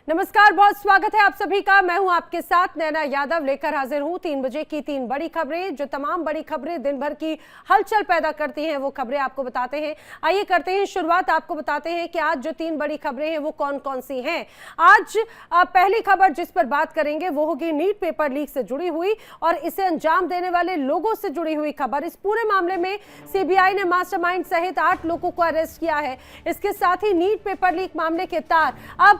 नमस्कार, बहुत स्वागत है आप सभी का। मैं हूं आपके साथ नैना यादव, लेकर हाजिर हूं 3 बजे की 3 बड़ी खबरें। जो तमाम बड़ी खबरें दिन भर की हलचल पैदा करती हैं वो खबरें आपको बताते हैं। आइए करते हैं शुरुआत। आपको बताते हैं कि आज जो 3 बड़ी खबरें हैं वो कौन कौन सी हैं। आज पहली खबर जिस पर बात करेंगे वो होगी नीट पेपर लीक से जुड़ी हुई और इसे अंजाम देने वाले लोगों से जुड़ी हुई खबर। इस पूरे मामले में सीबीआई ने मास्टरमाइंड सहित 8 लोगों को अरेस्ट किया है। इसके साथ ही नीट पेपर लीक मामले के तार अब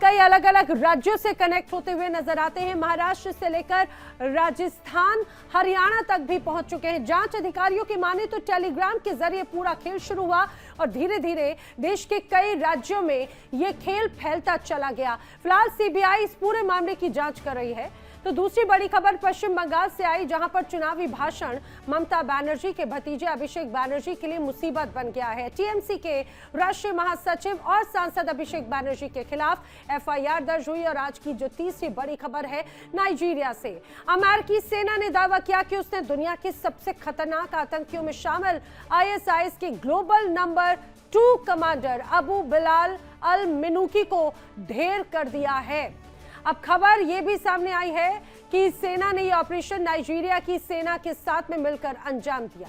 कई अलग अलग राज्यों से कनेक्ट होते हुए नजर आते हैं। महाराष्ट्र से लेकर राजस्थान, हरियाणा तक भी पहुंच चुके हैं। जांच अधिकारियों की माने तो टेलीग्राम के जरिए पूरा खेल शुरू हुआ और धीरे धीरे देश के कई राज्यों में यह खेल फैलता चला गया। फिलहाल सीबीआई इस पूरे मामले की जांच कर रही है। तो दूसरी बड़ी खबर पश्चिम बंगाल से आई, जहां पर चुनावी भाषण ममता बनर्जी के भतीजे अभिषेक बनर्जी के लिए मुसीबत बन गया है। टीएमसी के राष्ट्रीय महासचिव और सांसद अभिषेक बनर्जी के खिलाफ एफआईआर दर्ज हुई। और आज की जो तीसरी बड़ी खबर है नाइजीरिया से। अमेरिकी सेना ने दावा किया कि उसने दुनिया के सबसे खतरनाक आतंकियों में शामिल आईएसआईएस के global number 2 commander Abu Bilal al Minuki को ढेर कर दिया है। अब खबर यह भी सामने आई है कि सेना ने यह ऑपरेशन नाइजीरिया की सेना के साथ में मिलकर अंजाम दिया।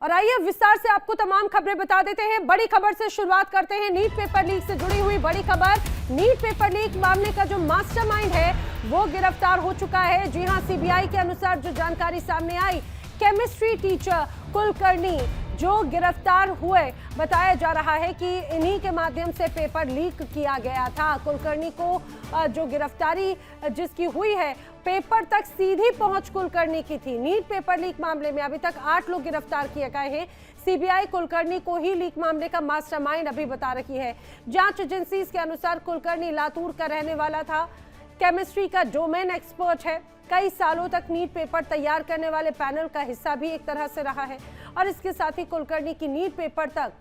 और आइए विस्तार से आपको तमाम खबरें बता देते हैं। बड़ी खबर से शुरुआत करते हैं। नीट पेपर लीक से जुड़ी हुई बड़ी खबर। नीट पेपर लीक मामले का जो मास्टरमाइंड है वो गिरफ्तार हो चुका है। जी हां, सीबीआई के अनुसार जो जानकारी सामने आई, केमिस्ट्री टीचर कुलकर्णी जो गिरफ्तार हुए, बताया जा रहा है कि इन्हीं के माध्यम से पेपर लीक किया गया था। कुलकर्णी को जो गिरफ्तारी जिसकी हुई है, पेपर तक सीधी पहुंच कुलकर्णी की थी। नीट पेपर लीक मामले में अभी तक 8 लोग गिरफ्तार किए गए हैं। सीबीआई कुलकर्णी को ही लीक मामले का मास्टरमाइंड अभी बता रही है। जांच एजेंसीज के अनुसार कुलकर्णी लातूर का रहने वाला था, केमिस्ट्री का डोमेन एक्सपर्ट है, कई सालों तक नीट पेपर तैयार करने वाले पैनल का हिस्सा भी एक तरह से रहा है। और इसके साथ ही कुलकर्णी की नीट पेपर तक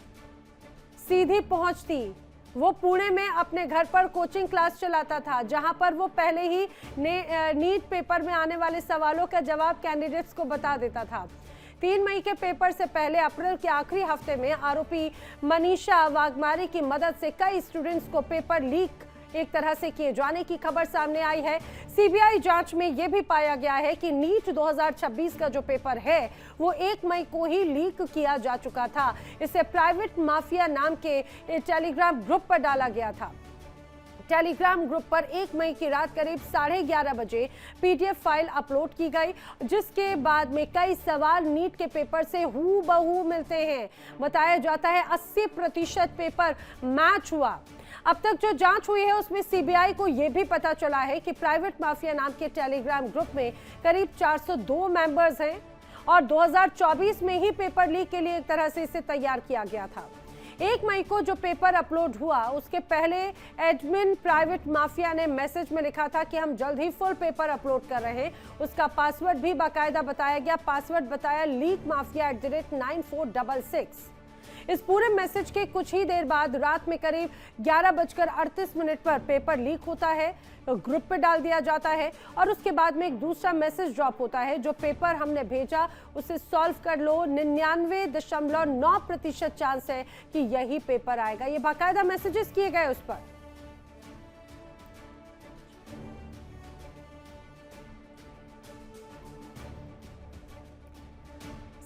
सीधी पहुंच थी। वो पुणे में अपने घर पर कोचिंग क्लास चलाता था, जहां पर वो पहले ही नीट पेपर में आने वाले सवालों का जवाब कैंडिडेट्स को बता देता था। 3 मई के पेपर से पहले अप्रैल के आखिरी हफ्ते में आरोपी मनीषा वाघमारे की मदद से कई स्टूडेंट्स को पेपर लीक एक तरह से किए जाने की खबर सामने आई है। सीबीआई जांच में यह भी पाया गया है कि नीट 2026 का जो पेपर है वो 1 मई को ही लीक किया जा चुका था। इसे प्राइवेट माफिया नाम के टेलीग्राम ग्रुप पर डाला गया था। टेलीग्राम ग्रुप पर 1 मई की रात करीब 11:30 बजे पीडीएफ फाइल अपलोड की गई, जिसके बाद में कई सवाल नीट के पेपर से हूबहू मिलते हैं। बताया जाता है 80% पेपर मैच हुआ। अब तक जो जांच हुई है उसमें सीबीआई को यह भी पता चला है कि प्राइवेट माफिया नाम के टेलीग्राम ग्रुप में करीब 402 मेंबर्स हैं और 2024 में ही पेपर लीक के लिए एक तरह से इसे तैयार किया गया था। 1 मई को जो पेपर अपलोड हुआ उसके पहले एडमिन प्राइवेट माफिया ने मैसेज में लिखा था कि हम जल्द ही फुल पेपर अपलोड कर रहे हैं। उसका पासवर्ड भी बाकायदा बताया गया। पासवर्ड बताया leakmafia@9466। इस पूरे मैसेज के कुछ ही देर बाद रात में करीब 11:38 पर पेपर लीक होता है, तो ग्रुप पे डाल दिया जाता है और उसके बाद में एक दूसरा मैसेज ड्रॉप होता है, जो पेपर हमने भेजा उसे सॉल्व कर लो, 99.9% चांस है कि यही पेपर आएगा। ये बाकायदा मैसेजेस किए गए उस पर।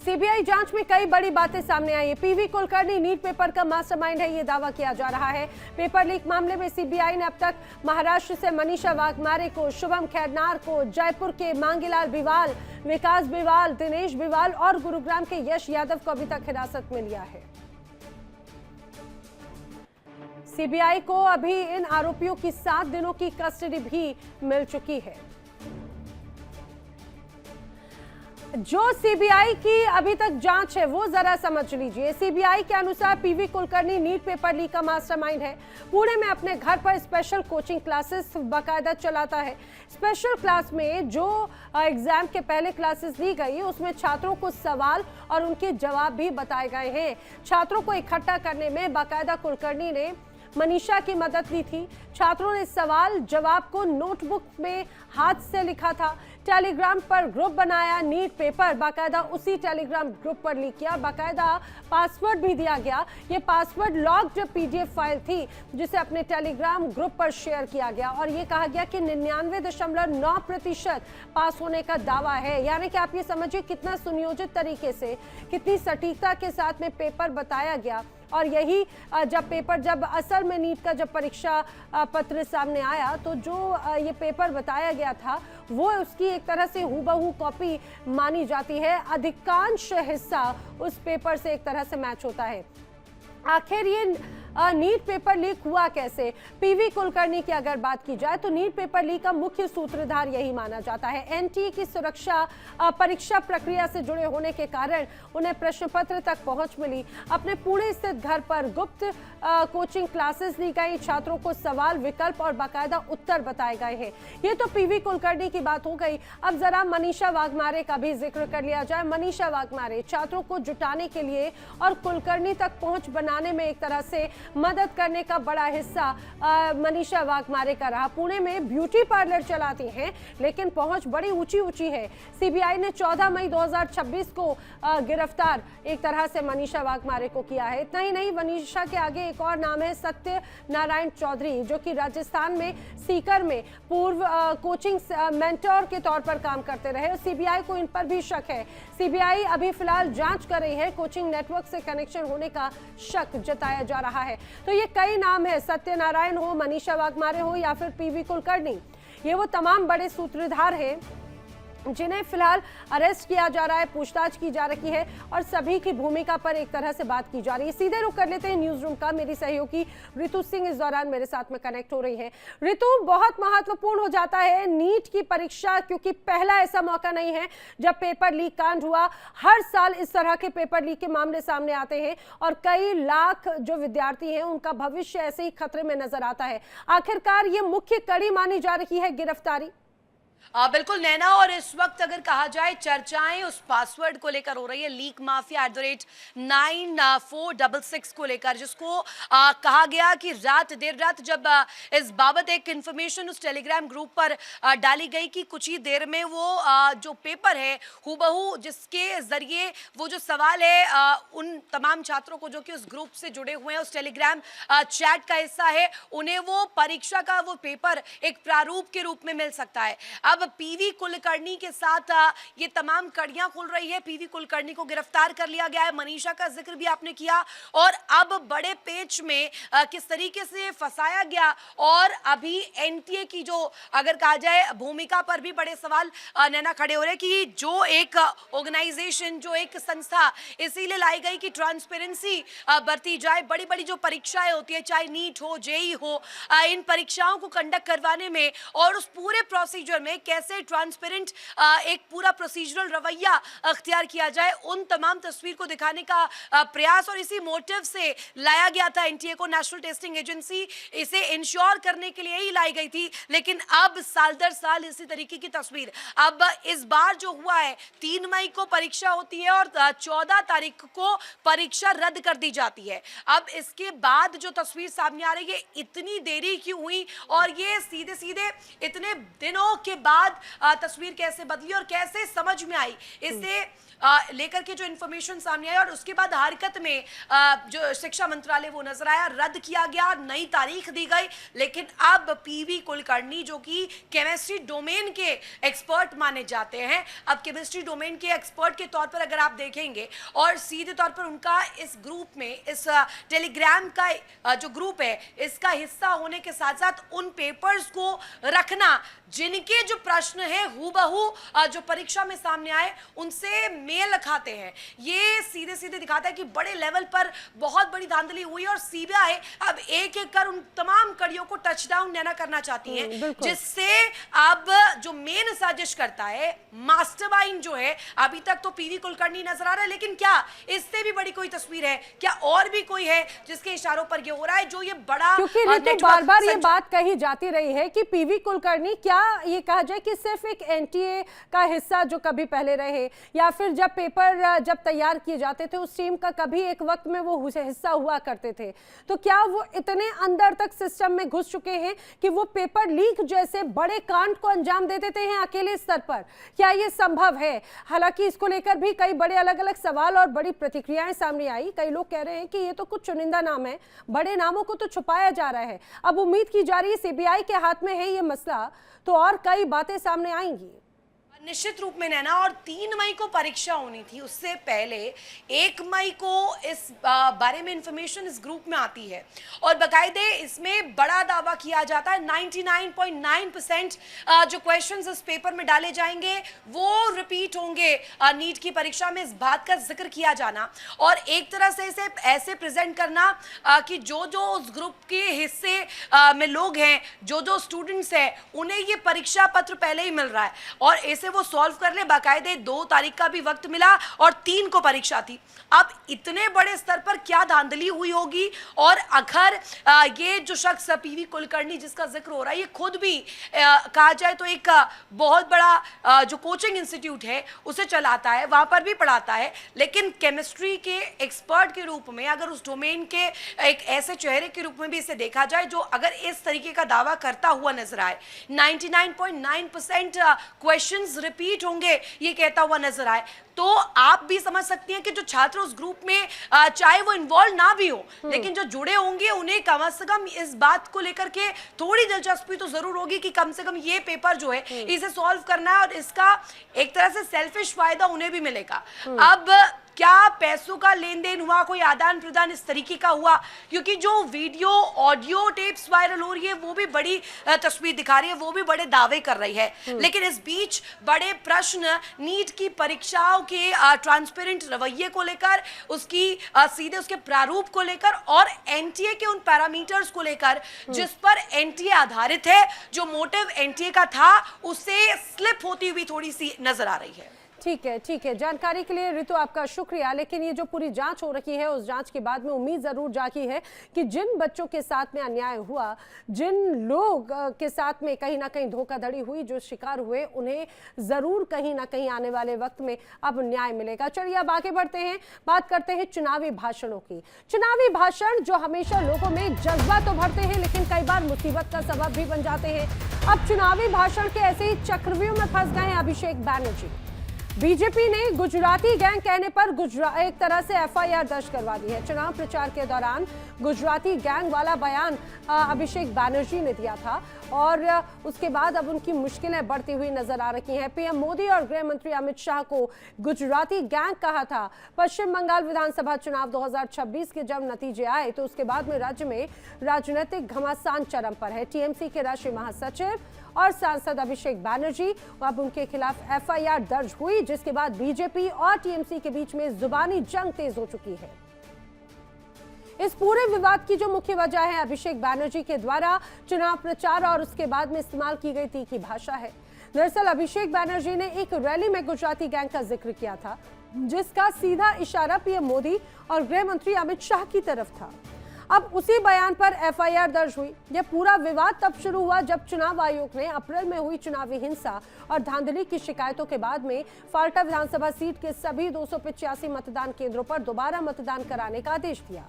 सीबीआई जांच में कई बड़ी बातें सामने आई है। पीवी कुलकर्णी नीट पेपर का मास्टरमाइंड है, ये दावा किया जा रहा है। पेपर लीक मामले में सीबीआई ने अब तक महाराष्ट्र से मनीषा वाघमारे को, शुभम खैरनार को, जयपुर के मांगीलाल बिवाल, विकास बिवाल, दिनेश बिवाल और गुरुग्राम के यश यादव को अभी तक हिरासत में लिया है। सीबीआई को अभी इन आरोपियों की 7 दिनों की कस्टडी भी मिल चुकी है। जो सीबीआई की अभी तक जांच है वो जरा समझ लीजिए। सीबीआई के अनुसार PV Kulkarni NEET paper leak का मास्टरमाइंड है। पुणे में अपने घर पर स्पेशल कोचिंग क्लासेस बाकायदा चलाता है। स्पेशल क्लास में जो एग्जाम के पहले क्लासेस ली गई उसमें छात्रों को सवाल और उनके जवाब भी बताए गए हैं। छात्रों को इकट्ठा करने में बाकायदा कुलकर्णी ने मनीषा की मदद ली थी। छात्रों ने सवाल जवाब को नोटबुक में हाथ से लिखा था। टेलीग्राम पर ग्रुप बनाया, नीट पेपर बाकायदा उसी टेलीग्राम ग्रुप पर लीक किया, बाकायदा पासवर्ड भी दिया गया। ये पासवर्ड लॉक्ड पीडीएफ फाइल थी जिसे अपने टेलीग्राम ग्रुप पर शेयर किया गया और ये कहा गया कि 99.9% पास होने का दावा है। यानी कि आप ये समझिए कितना सुनियोजित तरीके से, कितनी सटीकता के साथ में पेपर बताया गया। और यही जब असल में नीट का जब परीक्षा पत्र सामने आया तो जो ये पेपर बताया गया था वो उसकी एक तरह से हूबहू कॉपी मानी जाती है। अधिकांश हिस्सा उस पेपर से एक तरह से मैच होता है। आखिर ये नीट पेपर लीक हुआ कैसे? पीवी कुलकर्णी की अगर बात की जाए तो नीट पेपर लीक का मुख्य सूत्रधार यही माना जाता है। एनटीए की सुरक्षा परीक्षा प्रक्रिया से जुड़े होने के कारण उन्हें प्रश्न पत्र तक पहुंच मिली। अपने पुणे स्थित घर पर गुप्त कोचिंग क्लासेस ली गई, छात्रों को सवाल, विकल्प और बाकायदा उत्तर बताए गए हैं। ये तो पीवी कुलकर्णी की बात हो गई। अब जरा मनीषा वाघमारे का भी जिक्र कर लिया जाए। मनीषा वाघमारे छात्रों को जुटाने के लिए और कुलकर्णी तक पहुंच बनाने में एक तरह से मदद करने का बड़ा हिस्सा मनीषा वाघमारे का रहा। पुणे में ब्यूटी पार्लर चलाती हैं लेकिन पहुंच बड़ी ऊंची है। सीबीआई ने 14 मई 2026 को गिरफ्तार एक तरह से मनीषा वाघमारे को किया है। इतना ही नहीं, मनीषा के आगे एक और नाम है सत्य नारायण चौधरी, जो कि राजस्थान में सीकर में पूर्व कोचिंग मेंटोर के तौर पर काम करते रहे। सीबीआई को इन पर भी शक है। सीबीआई अभी फिलहाल जांच कर रही है। कोचिंग नेटवर्क से कनेक्शन होने का शक जताया जा रहा है। तो ये कई नाम है, सत्यनारायण हो, मनीषा वाघमारे हो या फिर पीवी कुलकर्णी, ये वो तमाम बड़े सूत्रधार हैं जिन्हें फिलहाल अरेस्ट किया जा रहा है, पूछताछ की जा रही है और सभी की भूमिका पर एक तरह से बात की जा रही है। सीधे रुख कर लेते हैं न्यूज रूम का। मेरी सहयोगी ऋतु सिंह इस दौरान मेरे साथ में कनेक्ट हो रही है। ऋतु, बहुत महत्वपूर्ण हो जाता है नीट की परीक्षा, क्योंकि पहला ऐसा मौका नहीं है जब पेपर लीक कांड हुआ। हर साल इस तरह के पेपर लीक के मामले सामने आते हैं और कई लाख जो विद्यार्थी हैं उनका भविष्य ऐसे ही खतरे में नजर आता है। आखिरकार ये मुख्य कड़ी मानी जा रही है गिरफ्तारी। बिल्कुल नैना, और इस वक्त अगर कहा जाए चर्चाएं उस पासवर्ड को लेकर हो रही है, लीक माफिया @9466 को लेकर, जिसको कहा गया कि देर रात जब इस बाबत एक इंफॉर्मेशन उस टेलीग्राम ग्रुप पर डाली गई कि कुछ ही देर में वो जो पेपर है हूबहू, जिसके जरिए वो जो सवाल है उन तमाम छात्रों को जो कि उस ग्रुप से जुड़े हुए हैं, उस टेलीग्राम चैट का हिस्सा है, उन्हें वो परीक्षा का वो पेपर एक प्रारूप के रूप में मिल सकता है। अब पीवी कुलकर्णी के साथ ये तमाम कड़ियां खुल रही है। पीवी कुलकर्णी को गिरफ्तार कर लिया गया है। मनीषा का जिक्र भी आपने किया और अब बड़े पेच में किस तरीके से फंसाया गया और अभी एनटीए की जो अगर कहा जाए भूमिका पर भी बड़े सवाल नैना खड़े हो रहे हैं कि जो एक ऑर्गेनाइजेशन, जो एक संस्था इसीलिए लाई गई कि ट्रांसपेरेंसी बरती जाए। बड़ी बड़ी जो परीक्षाएं होती है, चाहे नीट हो, जेई हो, इन परीक्षाओं को कंडक्ट करवाने में और उस पूरे प्रोसीजर में कैसे ट्रांसपेरेंट एक पूरा प्रोसीजरल रवैया अख्तियार किया जाए, उन तमाम तस्वीर को दिखाने का प्रयास और इसी मोटिव से लाया गया था एनटीए को। नेशनल टेस्टिंग एजेंसी इसे इंश्योर करने के लिए ही लाई गई थी, लेकिन अब साल दर साल इसी तरीके की तस्वीर। अब इस बार जो हुआ है, 3 मई को परीक्षा होती है और 14 तारीख को परीक्षा रद्द कर दी जाती है। अब इसके बाद जो तस्वीर सामने आ रही है, इतनी देरी क्यों हुई और ये सीधे सीधे इतने दिनों के बाद तस्वीर कैसे बदली और कैसे समझ में आई, इसे लेकर के जो इंफॉर्मेशन सामने आई और उसके बाद हरकत में जो शिक्षा मंत्रालय वो नजर आया, रद्द किया गया, नई तारीख दी गई। लेकिन अब पीवी कुलकर्णी जो कि केमिस्ट्री डोमेन के एक्सपर्ट माने जाते हैं, अब केमिस्ट्री डोमेन के एक्सपर्ट के तौर पर अगर आप देखेंगे और सीधे तौर पर उनका इस ग्रुप में, इस टेलीग्राम का जो ग्रुप है, इसका हिस्सा होने के साथ साथ उन पेपर्स को रखना जिनके जो प्रश्न है हूबहू जो परीक्षा में सामने आए उनसे मेल खाते हैं। ये सीधे सीधे दिखाता है कि बड़े लेवल पर बहुत बड़ी धांधली हुई और सीबीआई अब एक एक कर उन तमाम कड़ियों को टचडाउन नैना करना चाहती है, जिससे अब जो मेन साजिश करता है, मास्टरमाइंड जो है, अभी तक तो पीवी कुलकर्णी नजर आ रहा है, लेकिन क्या इससे भी बड़ी कोई तस्वीर है? क्या और भी कोई है जिसके इशारों पर ये हो रहा है, जो ये बड़ा, क्योंकि बार बार ये बात कही जाती रही है कि पीवी कुलकर्णी, क्या ये कहा जाए कि सिर्फ एक एनटीए का हिस्सा जो कभी पहले रहे या फिर जब पेपर जब तैयार किए जाते थे उस टीम का कभी एक वक्त में वो हिस्सा हुआ करते थे, तो क्या वो इतने अंदर तक सिस्टम में घुस चुके हैं कि वो पेपर लीक जैसे बड़े कांड को अंजाम दे देते हैं अकेले स्तर पर? क्या ये संभव है? हालांकि इसको लेकर भी कई बड़े अलग अलग सवाल और बड़ी प्रतिक्रियाएं सामने आई। कई लोग कह रहे हैं कि ये तो कुछ चुनिंदा नाम है, बड़े नामों को तो छुपाया जा रहा है। अब उम्मीद की जा रही है सीबीआई के हाथ में है ये मसला तो और कई बातें सामने आएंगी। निश्चित रूप में नैना, और 3 मई को परीक्षा होनी थी, उससे पहले 1 मई को इस बारे में इंफॉर्मेशन इस ग्रुप में आती है और बाकायदे इसमें बड़ा दावा किया जाता है 99.9% जो क्वेश्चंस इस पेपर में डाले जाएंगे वो रिपीट होंगे नीट की परीक्षा में। इस बात का जिक्र किया जाना और एक तरह से इसे ऐसे प्रेजेंट करना कि जो उस ग्रुप के हिस्से में लोग हैं, जो स्टूडेंट्स हैं, उन्हें ये परीक्षा पत्र पहले ही मिल रहा है और ऐसे वो सॉल्व कर ले। बाकायदे 2 तारीख का भी वक्त मिला और 3 को परीक्षा थी। अब इतने बड़े स्तर पर क्या धांधली हुई होगी और अगर ये जो शख्स पीवी कुलकर्णी जिसका जिक्र हो रहा है, ये खुद भी कहा जाए तो एक बहुत बड़ा जो कोचिंग इंस्टीट्यूट है उसे चलाता है, वहां पर भी पढ़ाता है, लेकिन केमिस्ट्री के एक्सपर्ट के रूप में, अगर उस डोमेन के एक ऐसे चेहरे के रूप में भी इसे देखा जाए जो अगर इस तरीके का दावा करता हुआ नजर आए, 99.9% क्वेश्चंस रिपीट होंगे ये कहता हुआ नजर आए, तो आप भी समझ सकती हैं कि जो छात्र उस ग्रुप में चाहे वो इन्वॉल्व ना भी हो लेकिन जो जुड़े होंगे उन्हें कम से कम इस बात को लेकर के थोड़ी दिलचस्पी तो जरूर होगी कि कम से कम ये पेपर जो है इसे सॉल्व करना है और इसका एक तरह से सेल्फिश फायदा उन्हें भी मिलेगा। अब क्या पैसों का लेन देन हुआ, कोई आदान प्रदान इस तरीके का हुआ? क्योंकि जो वीडियो ऑडियो टेप्स वायरल हो रही है वो भी बड़ी तस्वीर दिखा रही है, वो भी बड़े दावे कर रही है, लेकिन इस बीच बड़े प्रश्न नीट की परीक्षाओं के ट्रांसपेरेंट रवैये को लेकर, उसकी सीधे उसके प्रारूप को लेकर और एनटीए के उन पैरामीटर्स को लेकर जिस पर एनटीए आधारित है, जो मोटिव एनटीए का था उससे स्लिप होती हुई थोड़ी सी नजर आ रही है। ठीक है, जानकारी के लिए ऋतु आपका शुक्रिया। लेकिन ये जो पूरी जांच हो रही है उस जांच के बाद में उम्मीद जरूर जागी है कि जिन बच्चों के साथ में अन्याय हुआ, जिन लोग के साथ में कहीं ना कहीं धोखाधड़ी हुई, जो शिकार हुए, उन्हें जरूर कहीं ना कहीं आने वाले वक्त में अब न्याय मिलेगा। चलिए अब आगे बढ़ते हैं, बात करते हैं चुनावी भाषणों की। चुनावी भाषण जो हमेशा लोगों में जज्बा तो भरते हैं लेकिन कई बार मुसीबत का सबब भी बन जाते हैं। अब चुनावी भाषण के ऐसे ही चक्रव्यूह में फंस गए हैं अभिषेक बैनर्जी। बीजेपी ने गुजराती गैंग कहने पर एक तरह से एफआईआर दर्ज करवा दी है। चुनाव प्रचार के दौरान गुजराती गैंग वाला बयान अभिषेक बैनर्जी ने दिया था और उसके बाद अब उनकी मुश्किलें बढ़ती हुई नजर आ रही हैं। पीएम मोदी और गृह मंत्री अमित शाह को गुजराती गैंग कहा था। पश्चिम बंगाल विधानसभा चुनाव 2026 के जब नतीजे आए तो उसके बाद में राज्य में राजनीतिक घमासान चरम पर है। टीएमसी के राष्ट्रीय महासचिव और सांसद अभिषेक बैनर्जी, अब उनके खिलाफ एफआईआर दर्ज हुई, जिसके बाद बीजेपी और टीएमसी के बीच में जुबानी जंग तेज हो चुकी है। इस पूरे विवाद की जो मुख्य वजह है अभिषेक बैनर्जी के द्वारा चुनाव प्रचार और उसके बाद में इस्तेमाल की गई तीखी भाषा है। दरअसल अभिषेक बैनर्जी ने एक रैली में गुजराती गैंग का जिक्र किया था, जिसका सीधा इशारा पीएम मोदी और गृह मंत्री अमित शाह की तरफ था। अब उसी बयान पर एफआईआर दर्ज हुई। यह पूरा विवाद तब शुरू हुआ जब चुनाव आयोग ने अप्रैल में हुई चुनावी हिंसा और धांधली की शिकायतों के बाद में फाल्टा विधानसभा सीट के सभी 285 मतदान केंद्रों पर दोबारा मतदान कराने का आदेश दिया।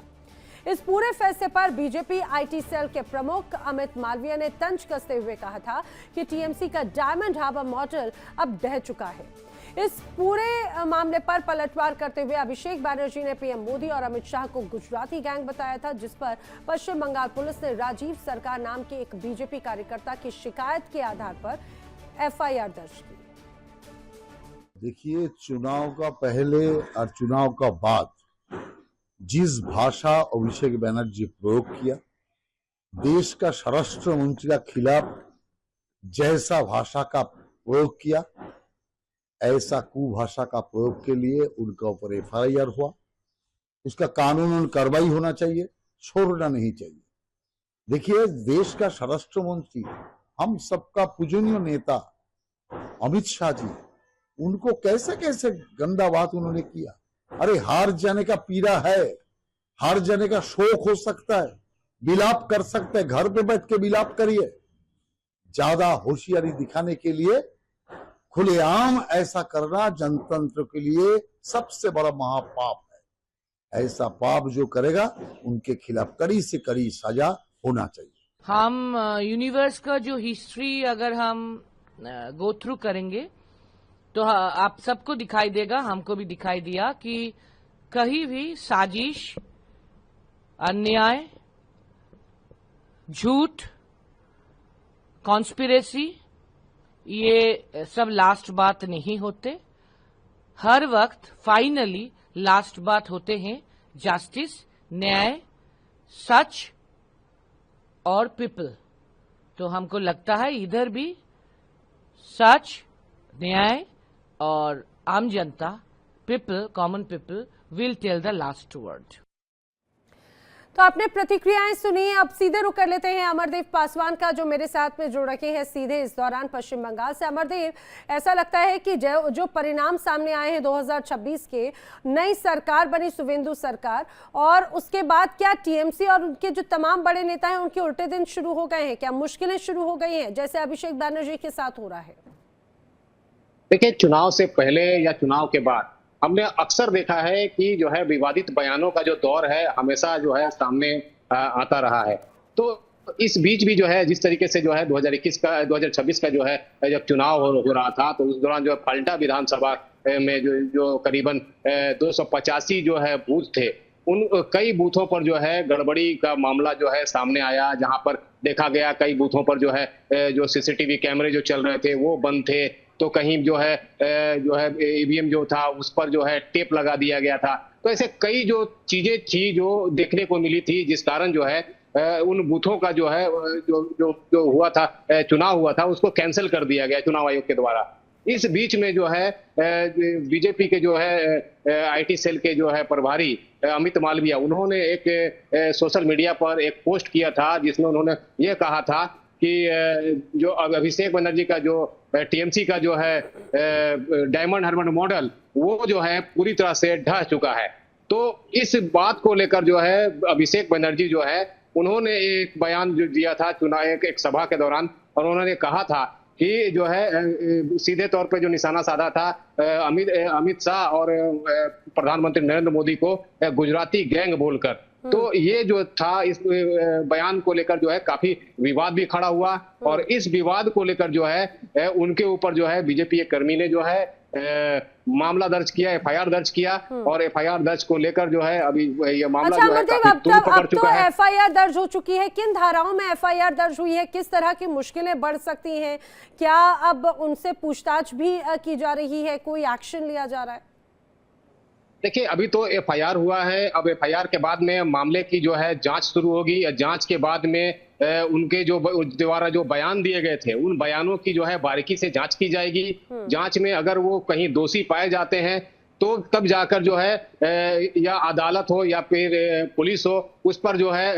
इस पूरे फैसले पर बीजेपी आईटी सेल के प्रमुख अमित मालवीय ने तंज कसते हुए कहा था कि टीएमसी का डायमंड हार्बर मॉडल अब ढह चुका है। इस पूरे मामले पर पलटवार करते हुए अभिषेक बैनर्जी ने पीएम मोदी और अमित शाह को गुजराती गैंग बताया था, जिस पर पश्चिम बंगाल पुलिस ने राजीव सरकार नाम के एक बीजेपी कार्यकर्ता की शिकायत के आधार पर एफआईआर दर्ज की। देखिए, चुनाव का पहले और चुनाव का बाद जिस भाषा अभिषेक बैनर्जी प्रयोग किया, देश का स्वराष्ट्र मंत्री के खिलाफ जैसा भाषा का प्रयोग किया, ऐसा कुभाषा का प्रयोग के लिए उनका ऊपर एफआईआर हुआ। उसका कानूनन कार्रवाई होना चाहिए, छोड़ना नहीं चाहिए। देखिए, देश का स्वराष्ट्र मंत्री, हम सबका पूजनीय नेता अमित शाह जी, उनको कैसे कैसे गंदा बात उन्होंने किया। अरे हार जाने का पीड़ा है, हार जाने का शोक हो सकता है, विलाप कर सकते हैं, घर पे बैठ के विलाप करिए। ज्यादा होशियारी दिखाने के लिए खुलेआम ऐसा करना जनतंत्र के लिए सबसे बड़ा महापाप है। ऐसा पाप जो करेगा उनके खिलाफ कड़ी से कड़ी सजा होना चाहिए। हम यूनिवर्स का जो हिस्ट्री अगर हम गो थ्रू करेंगे तो आप सबको दिखाई देगा, हमको भी दिखाई दिया कि कहीं भी साजिश, अन्याय, झूठ, कॉन्स्पिरेसी ये सब लास्ट बात नहीं होते। हर वक्त फाइनली लास्ट बात होते हैं जस्टिस, न्याय, सच और पीपल। तो हमको लगता है इधर भी सच, न्याय और आम जनता, people, common people will tell the last word. तो आपने प्रतिक्रियाएं सुनी, अब सीधे रुक कर लेते हैं अमरदेव पासवान का जो मेरे साथ में जुड़ रखे हैं सीधे इस दौरान पश्चिम बंगाल से। अमरदेव, ऐसा लगता है कि जो परिणाम सामने आए हैं 2026 के, नई सरकार बनी, शुवेंदु सरकार, और उसके बाद क्या टीएमसी और उनके जो तमाम बड़े नेता हैं उनके उल्टे दिन शुरू हो गए हैं? क्या मुश्किलें शुरू हो गई हैं जैसे अभिषेक बैनर्जी के साथ हो रहा है? देखिए, चुनाव से पहले या चुनाव के बाद हमने अक्सर देखा है कि जो है विवादित बयानों का जो दौर है हमेशा जो है सामने आता रहा है। तो इस बीच भी जो है जिस तरीके से जो है 2026 का जो है जब चुनाव हो रहा था तो उस दौरान जो है फल्टा विधानसभा में जो करीबन 285 जो है बूथ थे, उन कई बूथों पर जो है गड़बड़ी का मामला जो है सामने आया, जहां पर देखा गया कई बूथों पर जो है जो सीसीटीवी कैमरे जो चल रहे थे वो बंद थे, तो कहीं जो है ईवीएम जो था उस पर जो है टेप लगा दिया गया था। तो ऐसे कई जो चीजें थी जो देखने को मिली थी, जिस कारण जो है उन बूथों का जो है जो हुआ था, चुनाव हुआ था, उसको कैंसिल कर दिया गया चुनाव आयोग के द्वारा। इस बीच में जो है बीजेपी के जो है आईटी सेल के जो है प्रभारी अमित मालविया, उन्होंने एक सोशल मीडिया पर एक पोस्ट किया था जिसमें उन्होंने ये कहा था कि जो अभिषेक बनर्जी का जो टीएमसी का जो है डायमंड हार्बर मॉडल वो जो है पूरी तरह से ढह चुका है। तो इस बात को लेकर जो है अभिषेक बनर्जी जो है उन्होंने एक बयान जो दिया था चुनाव एक सभा के दौरान, और उन्होंने कहा था कि जो है सीधे तौर पे जो निशाना साधा था अमित शाह और प्रधानमंत्री नरेंद्र मोदी को गुजराती गैंग बोलकर। तो ये जो था इस बयान को लेकर जो है काफी विवाद भी खड़ा हुआ, और इस विवाद को लेकर जो है उनके ऊपर जो है बीजेपी के कर्मी ने जो है मामला दर्ज किया, एफआईआर दर्ज किया, और एफआईआर दर्ज को लेकर जो है अभी ये मामला जो है काफी तूल पकड़ चुका है। एफआईआर दर्ज हो चुकी है, किन धाराओं में एफआईआर दर्ज हुई है, किस तरह की मुश्किलें बढ़ सकती हैं, क्या अब उनसे पूछताछ भी की जा रही है, कोई एक्शन लिया जा रहा है? देखिए, अभी तो एफआईआर हुआ है, अब एफआईआर के बाद में मामले की जो है जांच शुरू होगी। जांच के बाद में उनके जो द्वारा जो बयान दिए गए थे उन बयानों की जो है बारीकी से जांच की जाएगी। जांच में अगर वो कहीं दोषी पाए जाते हैं तो तब जाकर जो है या अदालत हो या फिर पुलिस हो उस पर जो है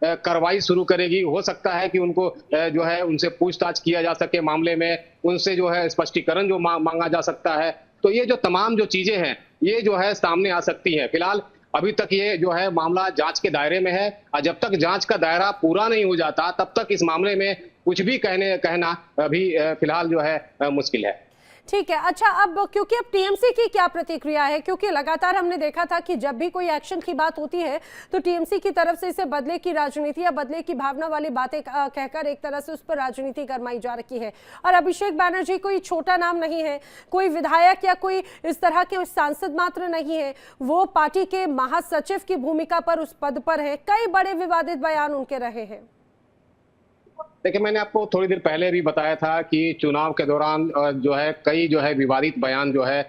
कार्रवाई शुरू करेगी। हो सकता है कि उनको जो है उनसे पूछताछ किया जा सके मामले में, उनसे जो है स्पष्टीकरण जो मांगा जा सकता है। तो ये जो तमाम जो चीजें हैं ये जो है सामने आ सकती है। फिलहाल अभी तक ये जो है मामला जांच के दायरे में है, और जब तक जांच का दायरा पूरा नहीं हो जाता तब तक इस मामले में कुछ भी कहना अभी फिलहाल जो है मुश्किल है। ठीक है। अच्छा, अब क्योंकि अब टीएमसी की क्या प्रतिक्रिया है, क्योंकि लगातार हमने देखा था कि जब भी कोई एक्शन की बात होती है तो टीएमसी की तरफ से इसे बदले की राजनीति या बदले की भावना वाली बातें कहकर एक तरह से उस पर राजनीति गरमाई जा रही है। और अभिषेक बैनर्जी कोई छोटा नाम नहीं है, कोई विधायक या कोई इस तरह के सांसद मात्र नहीं है, वो पार्टी के महासचिव की भूमिका पर उस पद पर है। कई बड़े विवादित बयान उनके रहे हैं। देखिए, मैंने आपको थोड़ी देर पहले भी बताया था कि चुनाव के दौरान जो है कई जो है विवादित बयान जो है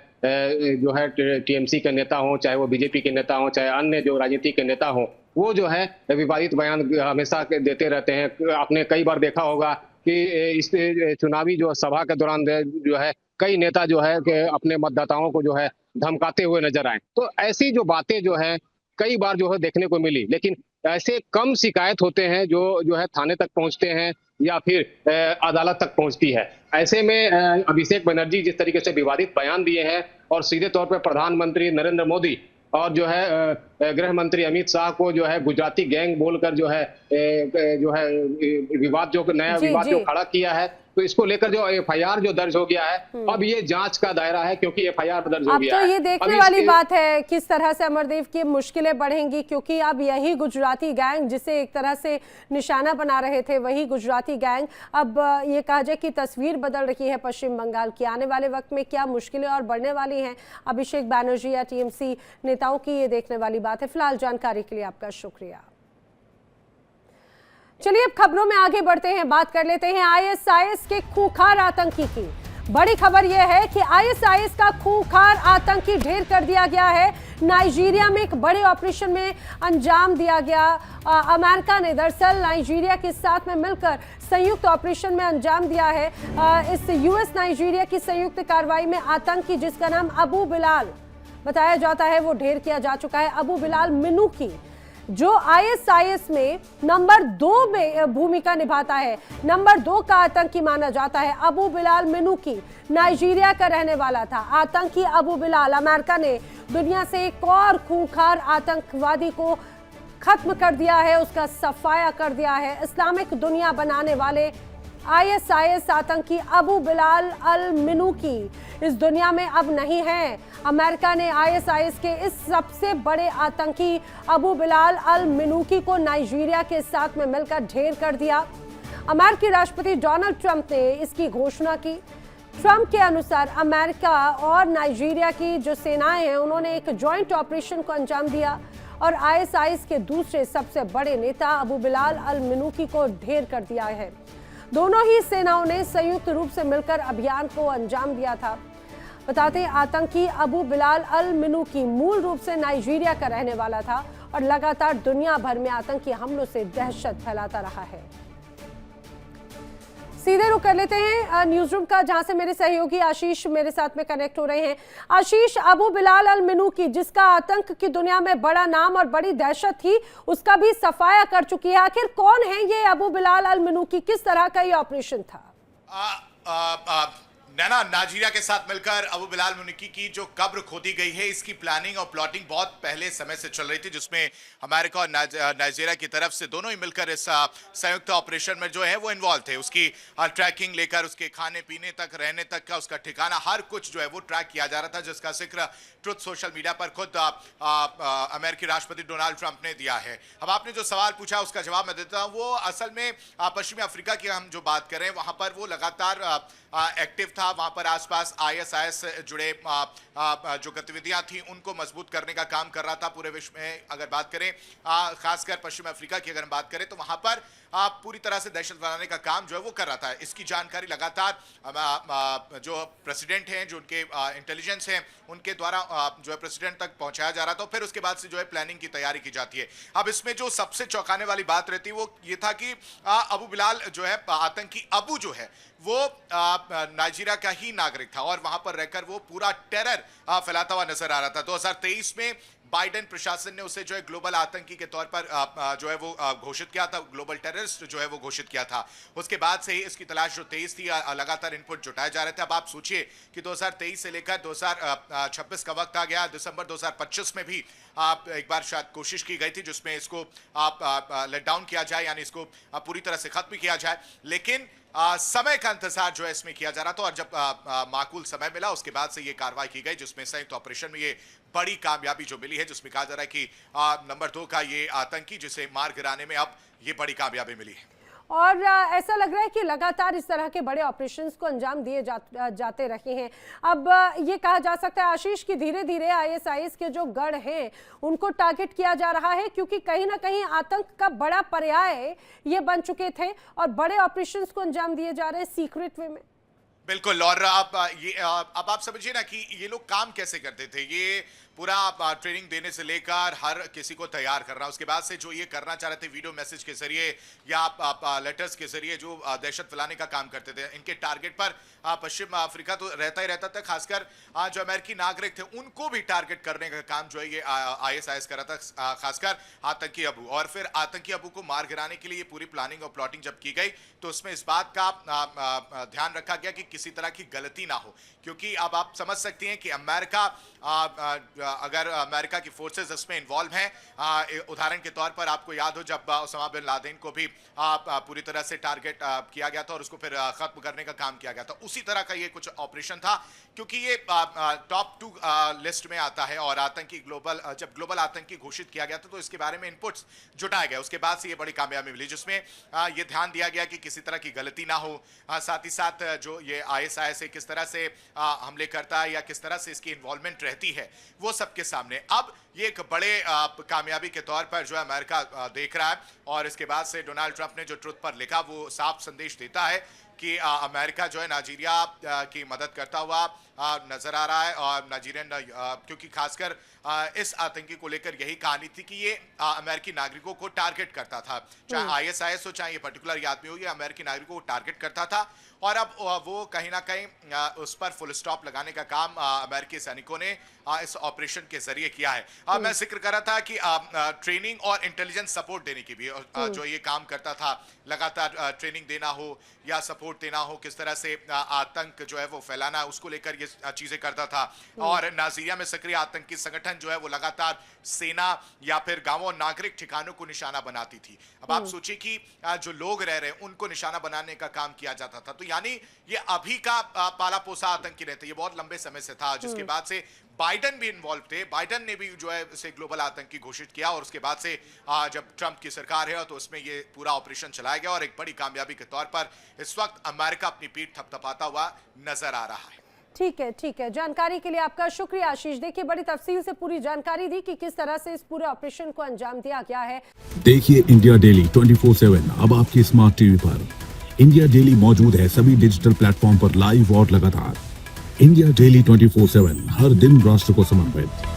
टीएमसी के नेता हो, चाहे वो बीजेपी के नेता हो, चाहे अन्य जो राजनीति के नेता हो, वो जो है विवादित बयान हमेशा देते रहते हैं। आपने कई बार देखा होगा कि इस चुनावी जो सभा के दौरान जो है कई नेता जो है अपने मतदाताओं को जो है धमकाते हुए नजर आए। तो ऐसी जो बातें जो है कई बार जो है देखने को मिली, लेकिन ऐसे कम शिकायत होते हैं जो है थाने तक पहुंचते हैं या फिर अदालत तक पहुंचती है। ऐसे में अभिषेक बनर्जी जिस तरीके से विवादित बयान दिए हैं और सीधे तौर पर प्रधानमंत्री नरेंद्र मोदी और जो है गृह मंत्री अमित शाह को जो है गुजराती गैंग बोलकर जो है विवाद, जो नया जी विवाद जी। जो खड़ा किया है, तो इसको लेकर जो एफआईआर जो दर्ज हो गया है, अब ये जांच का दायरा है, क्योंकि एफआईआर दर्ज हो अब गया तो है। ये अब देखने वाली बात है किस तरह से अमरदेव की मुश्किलें बढ़ेंगी, क्योंकि अब यही गुजराती गैंग जिसे एक तरह से निशाना बना रहे थे, वही गुजराती गैंग अब ये कहा जाए कि तस्वीर बदल रही है पश्चिम बंगाल की। आने वाले वक्त में क्या मुश्किलें और बढ़ने वाली हैं अभिषेक बैनर्जी या टीएमसी नेताओं की, ये देखने वाली बात है। फिलहाल जानकारी के लिए आपका शुक्रिया। चलिए अब खबरों में आगे बढ़ते हैं, बात कर लेते हैं आईएसआईएस के खूंखार आतंकी की। बड़ी खबर यह है कि आईएसआईएस का खूंखार आतंकी ढेर कर दिया गया है। नाइजीरिया में एक बड़े ऑपरेशन में अंजाम दिया गया। अमेरिका ने दरअसल नाइजीरिया के साथ में मिलकर संयुक्त ऑपरेशन में अंजाम दिया है। इस यूएस नाइजीरिया की संयुक्त कार्रवाई में आतंकी जिसका नाम अबू बिलाल बताया जाता है वो ढेर किया जा चुका है। अबू बिलाल मिनूकी जो आईएसआईएस में नंबर 2 में भूमिका निभाता है, नंबर 2 का आतंकी माना जाता है। अबू बिलाल मिनूकी नाइजीरिया का रहने वाला था। आतंकी अबू बिलाल, अमेरिका ने दुनिया से एक और खूंखार आतंकवादी को खत्म कर दिया है, उसका सफाया कर दिया है। इस्लामिक दुनिया बनाने वाले आईएसआईएस आतंकी अबू बिलाल अल मिनूकी इस दुनिया में अब नहीं है। अमेरिका ने आईएसआईएस के इस सबसे बड़े आतंकी अबू बिलाल अल मिनूकी को नाइजीरिया के साथ में मिलकर ढेर कर दिया। अमेरिकी राष्ट्रपति डोनाल्ड ट्रंप ने इसकी घोषणा की। ट्रंप के अनुसार अमेरिका और नाइजीरिया की जो सेनाएं हैं उन्होंने एक जॉइंट ऑपरेशन को अंजाम दिया और आईएसआईएस के दूसरे सबसे बड़े नेता अबू बिलाल अल मिनूकी को ढेर कर दिया है। दोनों ही सेनाओं ने संयुक्त रूप से मिलकर अभियान को अंजाम दिया था। बताते हैं आतंकी अबू बिलाल अल मिनूकी मूल रूप से नाइजीरिया का रहने वाला था और लगातार दुनिया भर में आतंकी हमलों से दहशत फैलाता रहा है। सीधे रुख कर लेते हैं न्यूज रूम का, जहां से मेरे सहयोगी आशीष मेरे साथ में कनेक्ट हो रहे हैं। आशीष, अबू बिलाल अल मिनूकी जिसका आतंक की दुनिया में बड़ा नाम और बड़ी दहशत थी, उसका भी सफाया कर चुकी है। आखिर कौन है ये अबू बिलाल अल मिनूकी, किस तरह का ये ऑपरेशन था? नैना, नाइजीरिया के साथ मिलकर अबू बिलाल मुनिकी की जो कब्र खोदी गई है, इसकी प्लानिंग और प्लॉटिंग बहुत पहले समय से चल रही थी, जिसमें अमेरिका और नाइजीरिया की तरफ से दोनों ही मिलकर इस संयुक्त ऑपरेशन में जो है वो इन्वॉल्व थे। उसकी ट्रैकिंग लेकर उसके खाने पीने तक, रहने तक का उसका ठिकाना, हर कुछ जो है वो ट्रैक किया जा रहा था, जिसका जिक्र ट्रुथ सोशल मीडिया पर खुद अमेरिकी राष्ट्रपति डोनाल्ड ट्रंप ने दिया है। अब आपने जो सवाल पूछा उसका जवाब मैं देता हूँ। वो असल में पश्चिमी अफ्रीका की हम जो बात करें, वहां पर वो लगातार एक्टिव था। वहां पर आसपास आईएसआईएस से जुड़े जो गतिविधियां थी उनको मजबूत करने का काम कर रहा था। पूरे विश्व में अगर बात करें, खासकर पश्चिम अफ्रीका की अगर हम बात करें, तो वहां पर पूरी तरह से दहशत फैलाने का काम जो है वो कर रहा था। इसकी जानकारी लगातार जो प्रेसिडेंट हैं, जो उनके इंटेलिजेंस हैं, उनके द्वारा जो है प्रेसिडेंट तक पहुंचाया जा रहा था। फिर उसके बाद से जो है प्लानिंग की तैयारी की जाती है। अब इसमें जो सबसे चौंकाने वाली बात रहती है वो ये था कि अबू बिलाल जो है आतंकी अबू जो है वो नाइजीरिया का ही नागरिक था और वहां पर रहकर वो पूरा टेरर फैलाता हुआ नजर आ रहा था। 2023 में बाइडेन प्रशासन ने उसे जो है ग्लोबल आतंकी के तौर पर जो है वो घोषित किया था, ग्लोबल टेररिस्ट जो है वो घोषित किया था। उसके बाद से ही इसकी तलाश जो तेज थी, लगातार इनपुट जुटाए जा रहे थे। अब आप सोचिए कि 2023 से लेकर 2026 का वक्त आ गया। दिसंबर 2025 में भी एक बार शायद कोशिश की गई थी जिसमें इसको लेट डाउन किया जाए, यानी इसको पूरी तरह से खत्म किया जाए, लेकिन समय का इंतजार जो है इसमें किया जा रहा था। और जब माकूल समय मिला उसके बाद से ये कार्रवाई की गई, जिसमें संयुक्त ऑपरेशन में ये बड़ी कामयाबी जो मिली है, जिसमें कहा जा रहा है कि नंबर 2 का ये आतंकी जिसे मार गिराने में अब ये बड़ी कामयाबी मिली है। और ऐसा लग रहा है कि लगातार इस तरह के बड़े ऑपरेशंस को अंजाम दिए जाते रहे हैं। अब ये कहा जा सकता है आशीष कि धीरे धीरे आईएसआईएस के जो गढ़ हैं उनको टारगेट किया जा रहा है, क्योंकि कहीं ना कहीं आतंक का बड़ा पर्याय ये बन चुके थे और बड़े ऑपरेशंस को अंजाम दिए जा रहे हैं सीक्रेट वे में। बिल्कुल। और अब आप समझिए ना कि ये लोग काम कैसे करते थे। ये पूरा ट्रेनिंग देने से लेकर हर किसी को तैयार करना, उसके बाद से जो ये करना चाह रहे थे वीडियो मैसेज के जरिए या लेटर्स के जरिए जो दहशत फैलाने का काम करते थे, इनके टारगेट पर पश्चिम अफ्रीका तो रहता ही रहता था। खासकर जो अमेरिकी नागरिक थे उनको भी टारगेट करने का काम जो है ये आईएसआईएस कर रहा था, खासकर आतंकी अबू। और फिर आतंकी अबू को मार गिराने के लिए पूरी प्लानिंग और प्लॉटिंग जब की गई तो उसमें इस बात का ध्यान रखा गया कि किसी तरह की गलती ना हो, क्योंकि अब आप समझ सकते हैं कि अमेरिका अगर अमेरिका की फोर्सेस इसमें इन्वॉल्व हैं, उदाहरण के तौर पर आपको याद हो जब ओसामा बिन लादेन को भी पूरी तरह से टारगेट किया गया था और उसको फिर खत्म करने का काम किया गया था, उसी तरह का ये कुछ ऑपरेशन था, क्योंकि ये टॉप 2 लिस्ट में आता है और आतंकी जब ग्लोबल आतंकी घोषित किया गया था तो इसके बारे में इनपुट्स जुटाए गए। उसके बाद से ये बड़ी कामयाबी मिली जिसमें ये ध्यान दिया गया कि किसी तरह की गलती ना हो, साथ ही साथ जो ये ISIS से किस तरह से हमले करता है या किस तरह से इसकी इन्वॉल्वमेंट रहती है वो सबके सामने अब ये एक बड़े कामयाबी के तौर पर जो है अमेरिका देख रहा है। और इसके बाद से डोनाल्ड ट्रंप ने जो ट्रुथ पर लिखा वो साफ संदेश देता है कि अमेरिका जो है नाइजीरिया की मदद करता हुआ नजर आ रहा है। और नाइजीरियन क्योंकि खासकर इस आतंकी को लेकर यही कहानी थी कि ये अमेरिकी नागरिकों को टारगेट करता था, चाहे ISIS हो चाहे ये पर्टिकुलर आदमी हो, ये अमेरिकी नागरिकों को टारगेट करता था। और अब वो कहीं ना कहीं उस पर फुल स्टॉप लगाने का काम अमेरिकी सैनिकों ने इस ऑपरेशन के जरिए किया है। मैं जिक्र कर रहा था कि ट्रेनिंग और इंटेलिजेंस सपोर्ट देने की भी जो ये काम करता था, लगातार ट्रेनिंग देना हो या सपोर्ट देना हो, किस तरह से आतंक जो है वो फैलाना, उसको लेकर ये चीजें करता था। और नाइजीरिया में सक्रिय आतंकी संगठन जो है वो लगातार सेना या फिर गांवों नागरिक ठिकानों को निशाना बनाती थी। अब आप सोचिए कि जो लोग रह रहे हैं उनको निशाना बनाने का काम किया जाता था। तो यानी ये अभी का पाला पोसा आतंकी नहीं था, ये बहुत लंबे समय से था, जिसके बाद से बाइडन भी इन्वॉल्व थे। बाइडन ने भी जो है इसे ग्लोबल आतंकी घोषित किया और उसके बाद से जब ट्रंप की सरकार है तो उसमें ये पूरा ऑपरेशन चलाया गया और एक बड़ी कामयाबी के तौर पर इस वक्त अमेरिका अपनी पीठ थपथपाता हुआ नजर आ रहा है। ठीक है, जानकारी के लिए आपका शुक्रिया आशीष। देखिए बड़ी तफसील से पूरी जानकारी दी कि किस तरह से इस पूरे ऑपरेशन को अंजाम दिया गया है। देखिए इंडिया डेली 24/7 अब आपकी स्मार्ट टीवी पर। इंडिया डेली मौजूद है सभी डिजिटल प्लेटफॉर्म पर लाइव और लगातार। इंडिया डेली 24/7 हर दिन राष्ट्र को समर्पित।